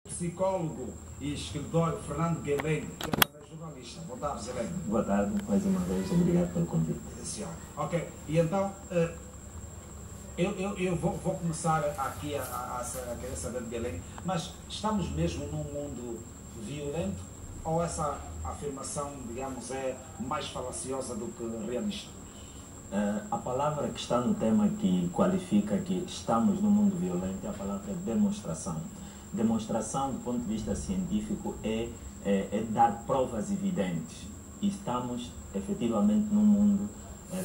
psicólogo e escritor Fernando Guilherme, que é também jornalista. Boa tarde, Guilherme. Boa tarde, mais uma vez, obrigado pelo convite. Senhor. Ok, e então eu vou começar aqui a querer saber de Guilherme, mas estamos mesmo num mundo violento ou essa afirmação, digamos, é mais falaciosa do que realista? A palavra que está no tema que qualifica que estamos num mundo violento é a palavra demonstração. Demonstração, do ponto de vista científico, é dar provas evidentes. E estamos, efetivamente, num mundo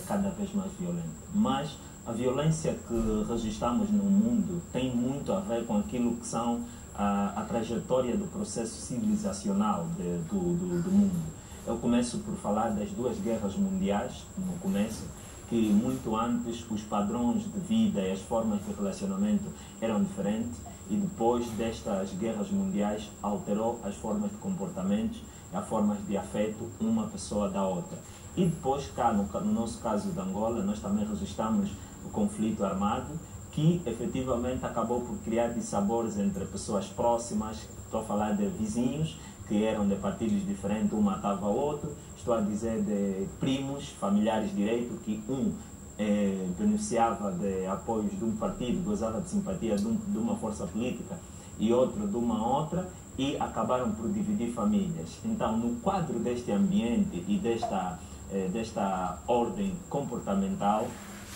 cada vez mais violento. Mas a violência que registramos no mundo tem muito a ver com aquilo que são a trajetória do processo civilizacional do mundo. Eu começo por falar das duas guerras mundiais, no começo, que muito antes os padrões de vida e as formas de relacionamento eram diferentes, e depois destas guerras mundiais alterou as formas de comportamentos e as formas de afeto uma pessoa da outra. E depois, cá no nosso caso de Angola, nós também registramos o conflito armado, que efetivamente acabou por criar dissabores entre pessoas próximas. Estou a falar de vizinhos que eram de partidos diferentes, um matava o outro. Estou a dizer de primos, familiares direito, que beneficiava de apoios de um partido, gozava de simpatia de uma força política e outro de uma outra, e acabaram por dividir famílias. Então, no quadro deste ambiente e desta ordem comportamental,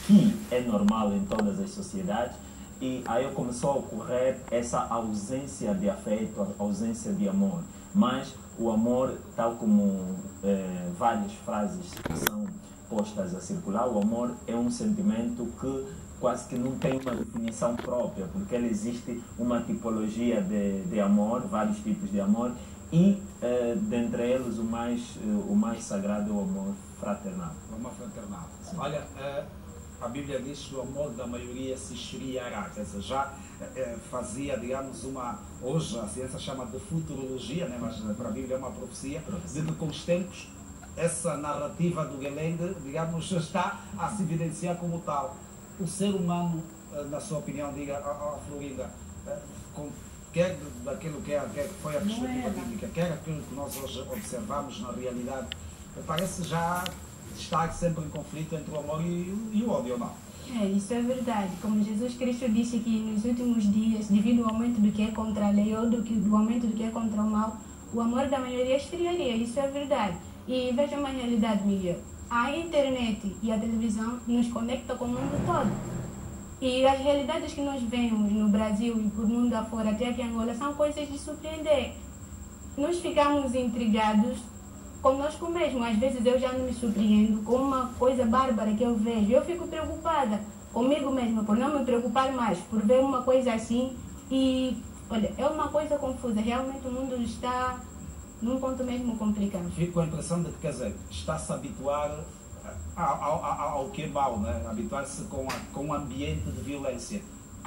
que é normal em todas as sociedades, e aí começou a ocorrer essa ausência de afeto, a ausência de amor. Mas o amor, tal como várias frases que são postas a circular, o amor é um sentimento que quase que não tem uma definição própria, porque ele existe uma tipologia de amor, vários tipos de amor, e dentre eles o mais sagrado é o amor fraternal. O amor fraternal. Sim. Olha, a Bíblia diz que o amor da maioria se esfriará, quer dizer, já fazia, digamos, hoje a ciência chama de futurologia, né? Mas para a Bíblia é uma profecia, de que com os tempos essa narrativa do Guilherme, digamos, está a se evidenciar como tal. O ser humano, na sua opinião, diga a Florinda, quer daquilo que foi a perspectiva bíblica, quer aquilo que nós hoje observamos na realidade, parece já estar sempre em conflito entre o amor e o ódio, ou não? Isso é verdade. Como Jesus Cristo disse que nos últimos dias, devido ao aumento do que é contra a lei ou do aumento do que é contra o mal, o amor da maioria esfriaria. Isso é verdade. E veja uma realidade, Miguel. A internet e a televisão nos conectam com o mundo todo. E as realidades que nós vemos no Brasil e por mundo afora, até aqui em Angola, são coisas de surpreender. Nós ficamos intrigados conosco mesmo. Às vezes eu já não me surpreendo com uma coisa bárbara que eu vejo. Eu fico preocupada comigo mesma por não me preocupar mais, por ver uma coisa assim. E, olha, é uma coisa confusa. Realmente o mundo está num ponto mesmo complicado. Fico com a impressão de que, quer dizer, está-se a habituar ao que é mau, né? Habituar-se com um ambiente de violência.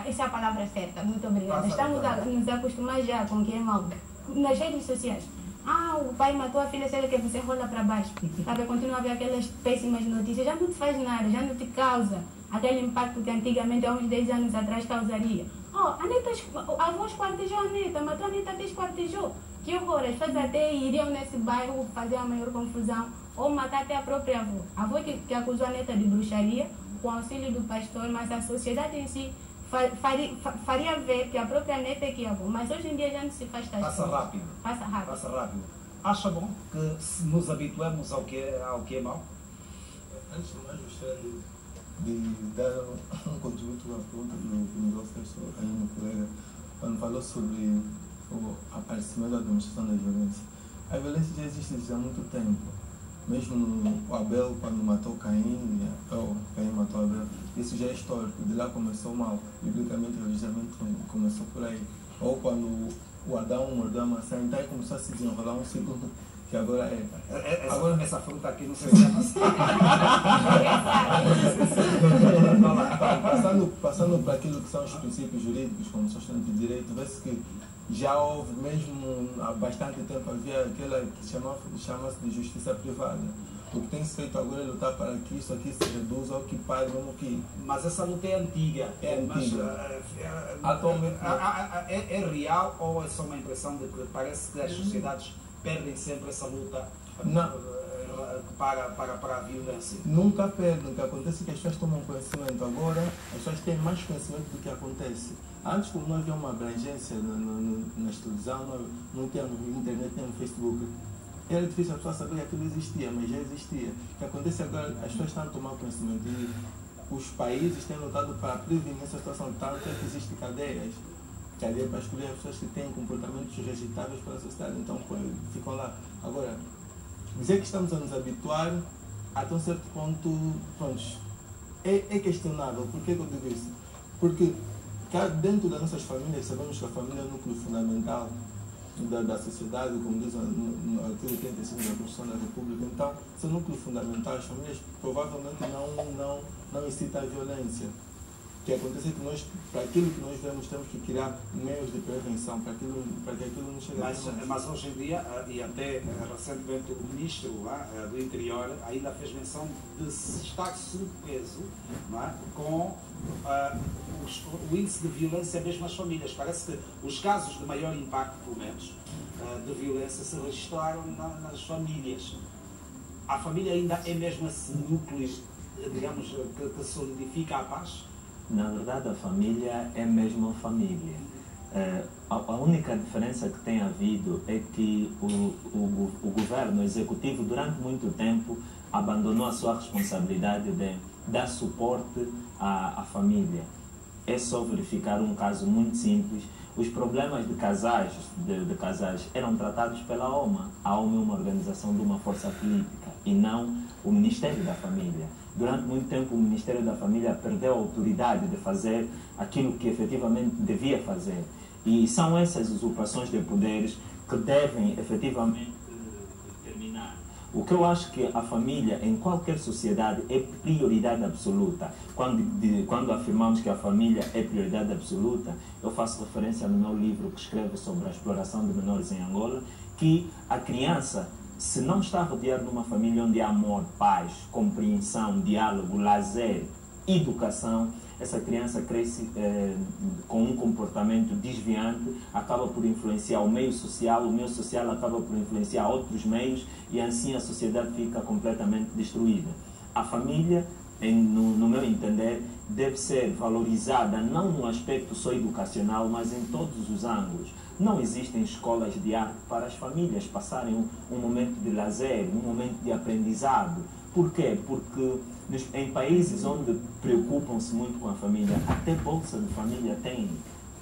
Essa é a palavra certa. Muito obrigada. Estamos a nos acostumar já com o que é mau. Nas redes sociais. O pai matou a filha, sei que você rola para baixo. Sabe, continua a ver aquelas péssimas notícias. Já não te faz nada, já não te causa aquele impacto que antigamente, há uns 10 anos atrás, causaria. A Neta, a avó esquartejou a Neta, matou a Neta, até esquartejou. Que horror, as pessoas até iriam nesse bairro fazer a maior confusão ou matar até a própria avó. A avó que acusou a Neta de bruxaria, com auxílio do pastor, mas a sociedade em si faria ver que a própria Neta é que é avó. Mas hoje em dia já não se faz tais Passa coisas. rápido. Passa rápido. Passa rápido. Acha bom que nos habituemos ao que é mau? Antes de mais, gostaria de dar um contributo à pergunta do Miguel Sérgio, aí meu colega, quando falou sobre o aparecimento da demonstração da violência. A violência já existe desde há muito tempo. Mesmo o Abel, quando matou Caim, Caim matou Abel, isso já é histórico. De lá começou mal. Biblicamente, religiousamente, começou por aí. Ou quando o Adão mordeu a maçã, então começou a se desenrolar um ciclo que agora é. Essa fruta aqui não sei se é maçã. Passando para aquilo que são os princípios jurídicos, como sustento de direito, vê-se que já houve, mesmo há bastante tempo, havia aquela que chama-se de justiça privada, O que tem se feito agora é lutar para que isso aqui se reduza ou que pare mesmo que... Mas essa luta é antiga. Mas, atualmente é real ou é só uma impressão de que parece que as sociedades perdem sempre essa luta para a violência? Nunca perdem. O que acontece é que as pessoas tomam conhecimento. Agora, as pessoas têm mais conhecimento do que acontece. Antes, como não havia uma abrangência na televisão, não tínhamos internet nem no Facebook. Era difícil a pessoa saber que aquilo existia, mas já existia. O que acontece agora, as pessoas estão a tomar conhecimento e os países têm lutado para prevenir essa situação, tanto é que existem cadeias para escolher as pessoas que têm comportamentos rejeitáveis para a sociedade. Então, ficam lá. Agora, dizer que estamos a nos habituar, até um certo ponto, pronto, é questionável. Por que eu digo isso? Porque dentro das nossas famílias, sabemos que a família é o núcleo fundamental da sociedade, como diz no artigo 85 da Constituição da República. Então, se é o núcleo fundamental, as famílias provavelmente não incitam a violência. O que acontece é que nós, para aquilo que nós vemos, temos que criar meios de prevenção para que aquilo não chegue a nós. Mas hoje em dia, e até recentemente o ministro do Interior ainda fez menção de se estar surpreso, não é, com o índice de violência mesmo nas famílias. Parece que os casos de maior impacto, pelo menos, de violência se registraram nas famílias. A família ainda é mesmo esse núcleo, digamos, que solidifica a paz? Na verdade, a família é mesmo a família. A única diferença que tem havido é que o governo, o executivo, durante muito tempo, abandonou a sua responsabilidade de dar suporte à família. É só verificar um caso muito simples. Os problemas de casais eram tratados pela OMA. A OMA é uma organização de uma força política e não o Ministério da Família. Durante muito tempo, o Ministério da Família perdeu a autoridade de fazer aquilo que efetivamente devia fazer. E são essas usurpações de poderes que devem efetivamente terminar. O que eu acho que a família, em qualquer sociedade, é prioridade absoluta. Quando afirmamos que a família é prioridade absoluta, eu faço referência no meu livro que escreve sobre a exploração de menores em Angola, que a criança, se não está rodeado de uma família onde há amor, paz, compreensão, diálogo, lazer, educação, essa criança cresce com um comportamento desviante, acaba por influenciar o meio social acaba por influenciar outros meios e assim a sociedade fica completamente destruída. A família, no meu entender, deve ser valorizada não no aspecto só educacional, mas em todos os ângulos. Não existem escolas de arte para as famílias passarem um momento de lazer, um momento de aprendizado. Por quê? Porque em países onde preocupam-se muito com a família, até bolsa de família tem.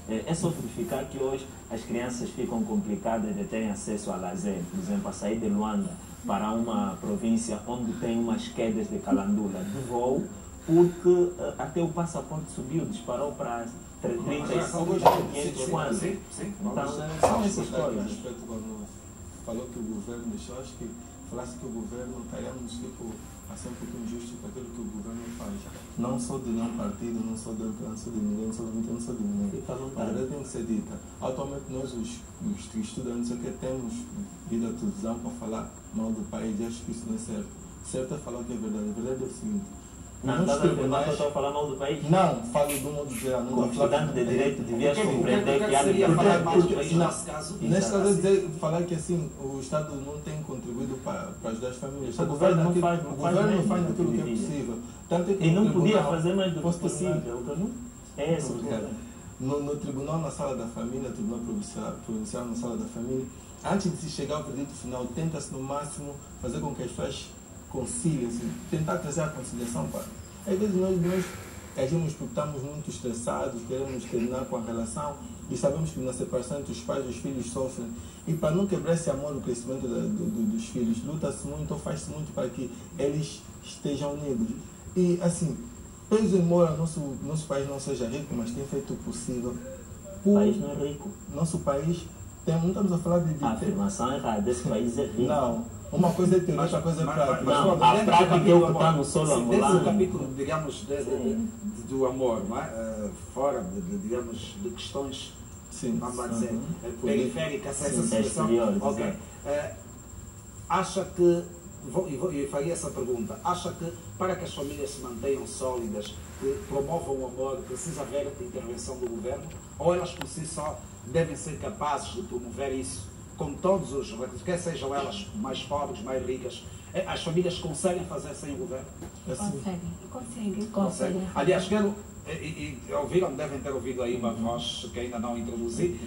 É só verificar que hoje as crianças ficam complicadas de terem acesso a lazer. Por exemplo, a sair de Luanda para uma província onde tem umas quedas de calandula de voo, porque até o passaporte subiu, disparou para 35, 500 quantos. Então, são essas coisas. Quando falou que o governo deixou, acho que falasse que o governo estaríamos a ser um pouco injusto com aquilo que o governo faz. Não sou de nenhum partido, não sou de ninguém, não sou de ninguém. A verdade tem que ser dita. Atualmente nós, os estudantes, temos ido à televisão para falar mal do país e acho que isso não é certo. Certo é falar o que é verdade. A verdade é o seguinte. Não, estás a afirmar que eu estou a falar mal do país? Não, falo do modo geral. Como estudante de Direito, devias compreender que há seria falar mais do país nesse caso? Neste caso, é dizer, falar que assim, o Estado não tem contribuído para ajudar as famílias. O governo não faz aquilo que é possível. Tanto é que e não podia fazer mais do que possível. É esse o problema. No tribunal, na sala da família, tribunal provincial na sala da família, antes de se chegar ao veredito final, tenta-se no máximo fazer com que as pessoas conciliem, tentar trazer a conciliação para. Às vezes nós agimos porque estamos muito estressados, queremos terminar com a relação e sabemos que na separação entre os pais e os filhos sofrem. E para não quebrar esse amor no crescimento dos filhos, luta-se muito ou faz-se muito para que eles estejam unidos. E assim, peso embora nosso país não seja rico, mas tem feito o possível. O país não é rico. Nosso país, não estamos a falar de a afirmação errada, esse país é rico. Não. Uma coisa é teoria, outra coisa é prática. Não, a prática é o que está no solo angolano. Desde o capítulo, digamos, do amor, não é? Fora, digamos, de questões, vamos lá dizer, periféricas a essa situação. Okay. Acha que e faria essa pergunta. Acha que para que as famílias se mantenham sólidas, que promovam o amor, precisa haver intervenção do governo? Ou elas por si só devem ser capazes de promover isso com todos os, quer sejam elas mais pobres, mais ricas? As famílias conseguem fazer sem o governo? Conseguem. Aliás, quero... ouviram, devem ter ouvido aí uma voz que ainda não introduzi.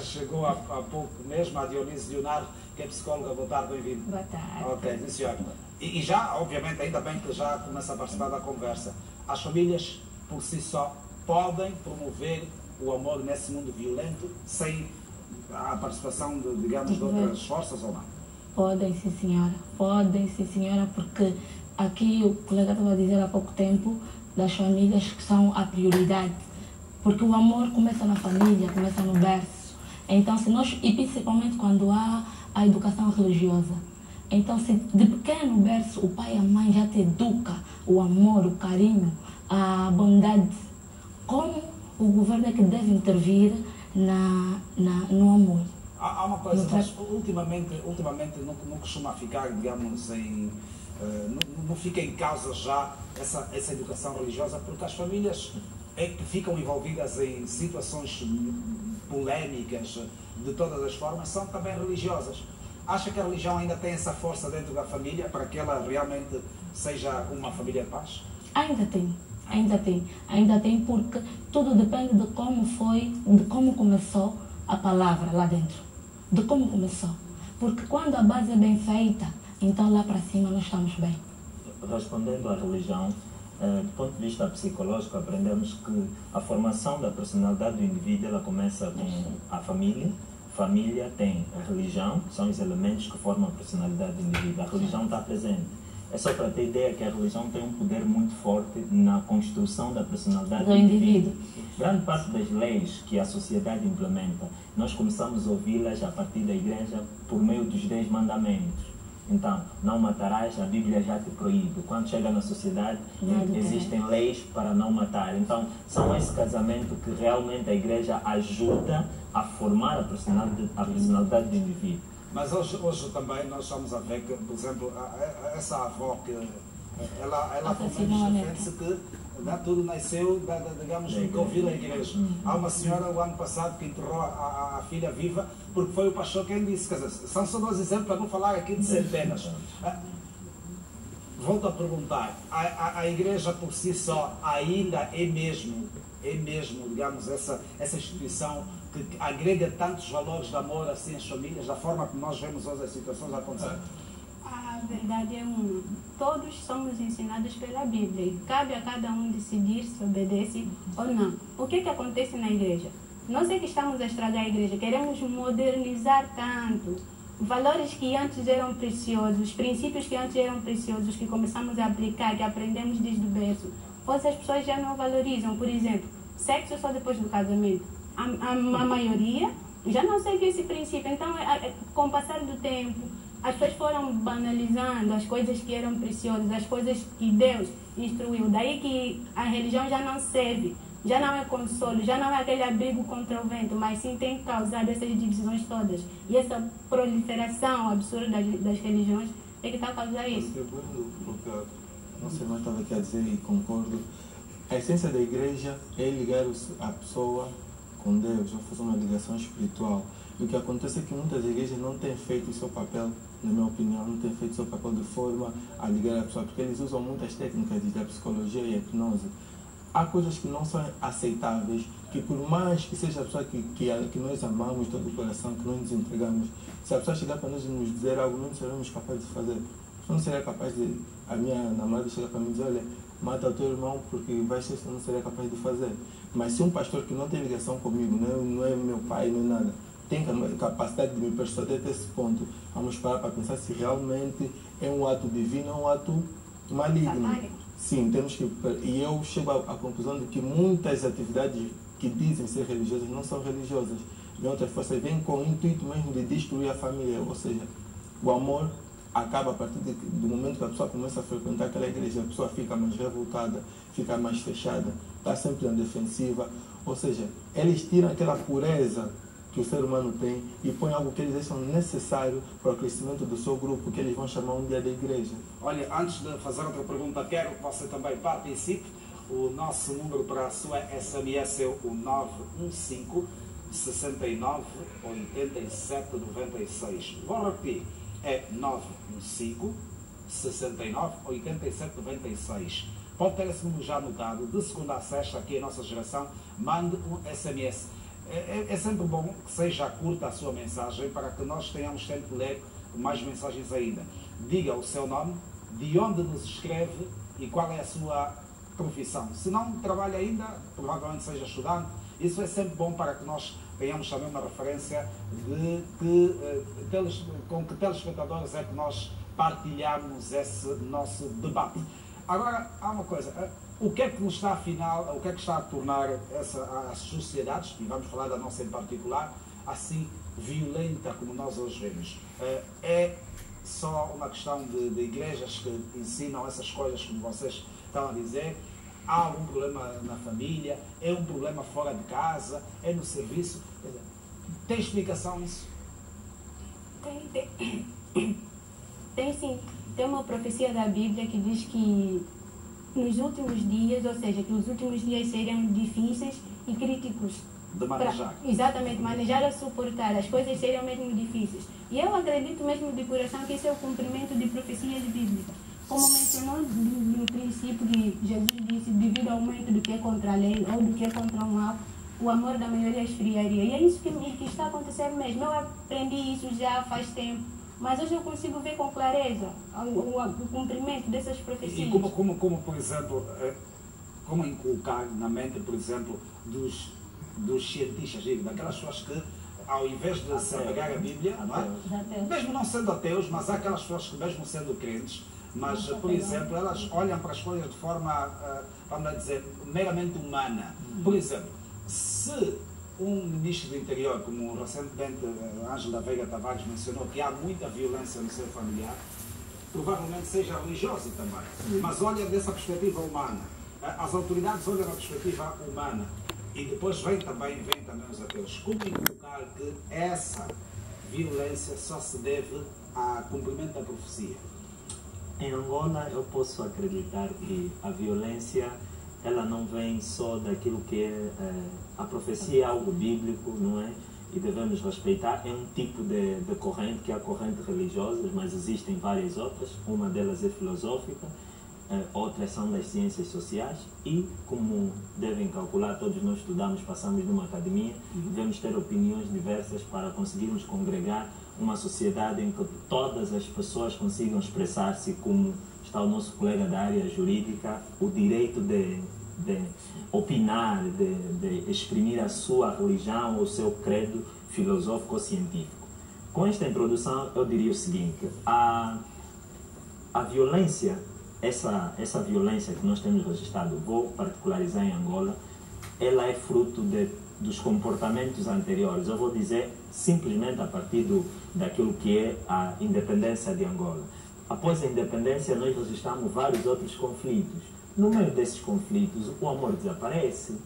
Chegou há pouco mesmo a Dionísio Leonardo, que é psicóloga. Boa tarde, bem-vindo. Boa tarde. Ok, sim, senhor. E já, obviamente, ainda bem que já começa a participar da conversa. As famílias, por si só, podem promover o amor nesse mundo violento sem a participação, de outras forças ou não? Podem, sim, senhora, porque aqui o colega estava a dizer há pouco tempo das famílias que são a prioridade, porque o amor começa na família, começa no berço. Então, se nós, e principalmente quando há a educação religiosa, então se de pequeno berço o pai e a mãe já te educa o amor, o carinho, a bondade, como o governo é que deve intervir no amor. Há uma coisa, mas ultimamente não costuma ficar, digamos, não fica em causa já essa educação religiosa, porque as famílias é que ficam envolvidas em situações polémicas de todas as formas, são também religiosas. Acha que a religião ainda tem essa força dentro da família para que ela realmente seja uma família de paz? Ainda tem, porque tudo depende de como foi, de como começou a palavra lá dentro, de como começou. Porque quando a base é bem feita, então lá para cima nós estamos bem. Respondendo à religião, do ponto de vista psicológico, aprendemos que a formação da personalidade do indivíduo ela começa com a família. Família tem a religião, que são os elementos que formam a personalidade do indivíduo. A religião está presente. É só para ter ideia que a religião tem um poder muito forte na construção da personalidade do indivíduo. Grande parte das leis que a sociedade implementa, nós começamos a ouvi-las a partir da igreja por meio dos 10 mandamentos. Então, não matarás, a Bíblia já te proíbe. Quando chega na sociedade, existem leis para não matar. Então, são esse casamento que realmente a igreja ajuda a formar a personalidade do indivíduo. Mas hoje também nós estamos a ver que, por exemplo, essa avó que ela defende-se que tudo nasceu, digamos, que ouviu a igreja. Há uma senhora o ano passado que enterrou a filha viva porque foi o pastor quem disse. Quer dizer, são só 2 exemplos para não falar aqui de centenas. Volto a perguntar, a igreja por si só ainda é mesmo, digamos, essa instituição que agrega tantos valores de amor assim às famílias, da forma como nós vemos hoje as situações acontecer? A verdade é uma. Todos somos ensinados pela Bíblia e cabe a cada um decidir se obedece ou não. O que acontece na igreja? Nós é que estamos a estragar a igreja, queremos modernizar tanto. Valores que antes eram preciosos, princípios que antes eram preciosos, que começamos a aplicar, que aprendemos desde o berço. Hoje as pessoas já não valorizam. Por exemplo, sexo só depois do casamento. A maioria já não segue esse princípio. Então, com o passar do tempo, as pessoas foram banalizando as coisas que eram preciosas, as coisas que Deus instruiu. Daí que a religião já não serve, já não é consolo, já não é aquele abrigo contra o vento, mas sim tem causado essas divisões todas. E essa proliferação absurda das religiões é que está a causar isso. Não sei, mas estava aqui a dizer e concordo. A essência da igreja é ligar a pessoa com Deus, ou fazer uma ligação espiritual. E o que acontece é que muitas igrejas não têm feito o seu papel, na minha opinião, não têm feito o seu papel de forma a ligar a pessoa, porque eles usam muitas técnicas da psicologia e hipnose. Há coisas que não são aceitáveis, que por mais que seja a pessoa que nós amamos de todo o coração, que nós nos entregamos, se a pessoa chegar para nós e nos dizer algo, não seremos capazes de fazer. Não seria capaz de, a minha namorada chegar para mim e dizer, olha, mata o teu irmão porque vai ser, não seria capaz de fazer. Mas se um pastor que não tem ligação comigo, não é meu pai, não é nada, tem capacidade de me persuadir até esse ponto, vamos parar para pensar se realmente é um ato divino ou um ato maligno. Sim, temos que... E eu chego à conclusão de que muitas atividades que dizem ser religiosas não são religiosas. De outra força, vêm com o intuito mesmo de destruir a família. Ou seja, o amor acaba a partir do momento que a pessoa começa a frequentar aquela igreja, a pessoa fica mais revoltada, fica mais fechada, está sempre na defensiva. Ou seja, eles tiram aquela pureza que o ser humano tem e põe algo que eles acham necessário para o crescimento do seu grupo, que eles vão chamar um dia da igreja. Olha, antes de fazer outra pergunta, quero que você também participe. O nosso número para a sua SMS é o 915 69 87 96. Vou repetir, é 915 69 87 96. Pode ter esse número já anotado, de segunda a sexta, aqui a nossa geração, mande um SMS. É sempre bom que seja curta a sua mensagem para que nós tenhamos tempo de ler mais mensagens ainda. Diga o seu nome, de onde nos escreve e qual é a sua profissão. Se não trabalha ainda, provavelmente seja estudante. Isso é sempre bom para que nós tenhamos também uma referência de com que telespectadores é que nós partilhamos esse nosso debate. Agora, há uma coisa, o que é que nos está, afinal, o que é que está a tornar as sociedades, e vamos falar da nossa em particular, assim violenta como nós hoje vemos? É só uma questão de igrejas que ensinam essas coisas como vocês estão a dizer? Há algum problema na família? É um problema fora de casa? É no serviço? Tem explicação isso? Tem sim. Tem uma profecia da Bíblia que diz que nos últimos dias, ou seja, que os últimos dias seriam difíceis e críticos. De manejar. Exatamente, manejar a suportar. As coisas seriam mesmo difíceis. E eu acredito mesmo de coração que isso é o cumprimento de profecias bíblicas. Como mencionou no princípio que Jesus disse, devido ao aumento do que é contra a lei ou do que é contra o mal, o amor da maioria esfriaria. E é isso que está acontecendo mesmo. Eu aprendi isso já faz tempo, mas hoje eu consigo ver com clareza o cumprimento dessas profecias. E como por exemplo, como inculcar na mente, por exemplo, dos cientistas, daquelas pessoas que, ao invés de se apegar à Bíblia, não é? Mesmo não sendo ateus, mas há aquelas pessoas que, mesmo sendo crentes, mas, por exemplo, elas olham para as coisas de forma, vamos dizer, meramente humana. Por exemplo, se um ministro do interior, como recentemente Ângela Veiga Tavares mencionou, que há muita violência no seu familiar, provavelmente seja religioso também. Mas olha dessa perspectiva humana. As autoridades olham na perspectiva humana. E depois vem também os ateus. Como inculcar que essa violência só se deve ao cumprimento da profecia? Em Angola, eu posso acreditar que a violência ela não vem só daquilo que é a profecia, é algo bíblico, não é? E devemos respeitar. É um tipo de corrente, que é a corrente religiosa, mas existem várias outras. Uma delas é filosófica, outras são das ciências sociais e, como devem calcular, todos nós estudamos, passamos numa academia, devemos ter opiniões diversas para conseguirmos congregar uma sociedade em que todas as pessoas consigam expressar-se, como está o nosso colega da área jurídica, o direito de opinar, de exprimir a sua religião ou o seu credo filosófico ou científico. Com esta introdução, eu diria o seguinte: a violência, essa violência que nós temos registrado, vou particularizar em Angola, ela é fruto dos comportamentos anteriores. Eu vou dizer simplesmente a partir daquilo que é a independência de Angola. Após a independência, nós registramos vários outros conflitos. No meio desses conflitos, o amor desaparece.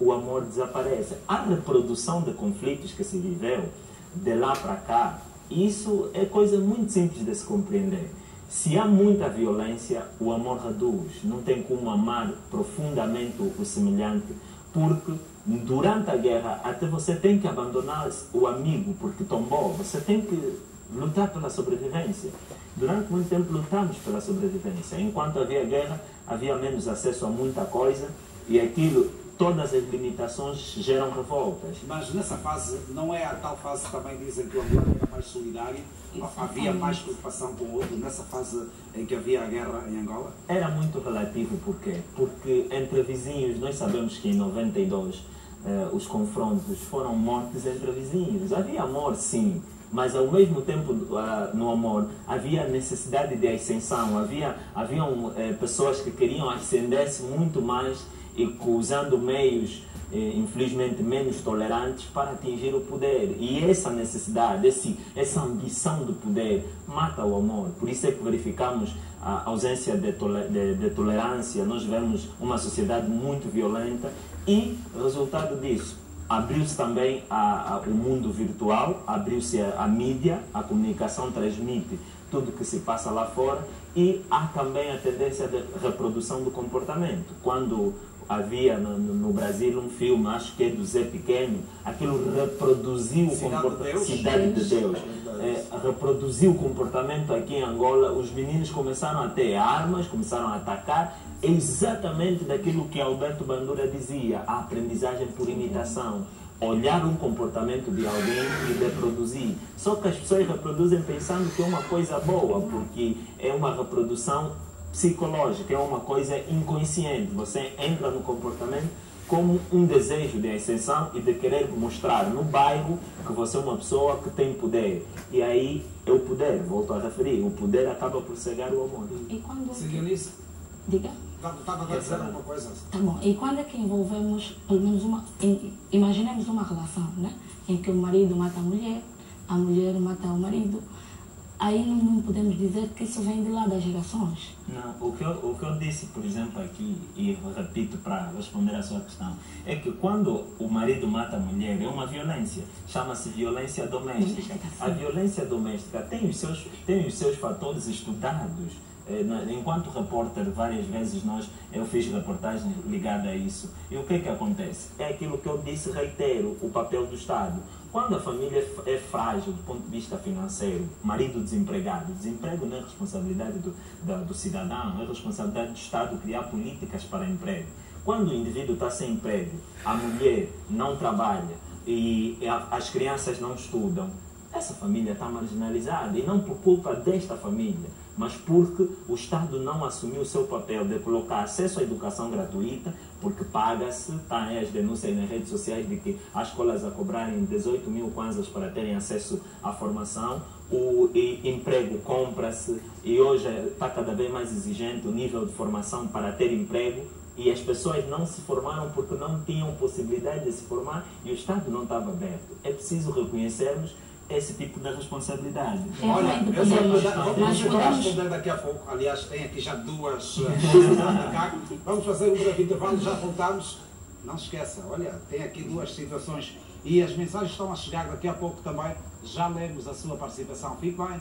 O amor desaparece. A reprodução de conflitos que se viveu de lá para cá, isso é coisa muito simples de se compreender. Se há muita violência, o amor reduz. Não tem como amar profundamente o semelhante, porque durante a guerra até você tem que abandonar o amigo porque tombou. Você tem que lutar pela sobrevivência. Durante muito tempo lutamos pela sobrevivência. Enquanto havia guerra, havia menos acesso a muita coisa e aquilo, todas as limitações geram revoltas. Mas nessa fase, não é a tal fase que também dizem que o Angola era mais solidário? Havia mais preocupação com o outro nessa fase em que havia a guerra em Angola? Era muito relativo. Porquê? Porque entre vizinhos, nós sabemos que em 92 os confrontos foram mortes entre vizinhos. Havia amor, sim, mas ao mesmo tempo no amor havia necessidade de ascensão. Haviam pessoas que queriam ascender-se muito mais e usando meios infelizmente menos tolerantes para atingir o poder. E essa necessidade, essa ambição do poder mata o amor. Por isso é que verificamos a ausência de tolerância. Nós vemos uma sociedade muito violenta e, resultado disso, abriu-se também o mundo virtual, abriu-se a mídia, a comunicação transmite tudo que se passa lá fora, e há também a tendência de reprodução do comportamento. Quando havia no Brasil um filme, acho que é do Zé Pequeno, aquilo reproduziu o comportamento. Cidade de Deus. Reproduziu o comportamento aqui em Angola. Os meninos começaram a ter armas, começaram a atacar, exatamente daquilo que Alberto Bandura dizia, a aprendizagem por imitação. Olhar um comportamento de alguém e reproduzir. Só que as pessoas reproduzem pensando que é uma coisa boa, porque é uma reprodução psicológica, é uma coisa inconsciente. Você entra no comportamento como um desejo de ascensão e de querer mostrar no bairro que você é uma pessoa que tem poder. E aí é o poder, volto a referir, o poder acaba por cegar o amor. E quando... Seguiu nisso? Diga. Estava a dizer alguma coisa? Tá bom. E quando é que envolvemos, pelo menos imaginemos uma relação, né? Em que o marido mata a mulher mata o marido. Aí não podemos dizer que isso vem de lá das gerações. Não, o que eu disse, por exemplo, aqui, e repito para responder à sua questão, é que quando o marido mata a mulher é uma violência, chama-se violência doméstica. A violência doméstica tem os seus fatores estudados. Enquanto repórter, várias vezes eu fiz reportagens ligadas a isso. E o que é que acontece? É aquilo que eu disse, reitero, o papel do Estado. Quando a família é frágil do ponto de vista financeiro, marido desempregado, desemprego não é responsabilidade do cidadão, é responsabilidade do Estado criar políticas para emprego. Quando o indivíduo está sem emprego, a mulher não trabalha e as crianças não estudam, essa família está marginalizada, e não por culpa desta família, mas porque o Estado não assumiu o seu papel de colocar acesso à educação gratuita, porque paga-se, está as denúncias nas redes sociais de que há escolas a cobrarem 18 mil kwanzas para terem acesso à formação, o emprego compra-se, e hoje está cada vez mais exigente o nível de formação para ter emprego, e as pessoas não se formaram porque não tinham possibilidade de se formar e o Estado não estava aberto. É preciso reconhecermos esse tipo de responsabilidade. Olha, vamos responder daqui a pouco. Aliás, tem aqui já duas coisas a atacar. Vamos fazer um breve intervalo, já voltamos. Não se esqueça, olha, tem aqui duas situações e as mensagens estão a chegar daqui a pouco também. Já lemos a sua participação. Fique bem.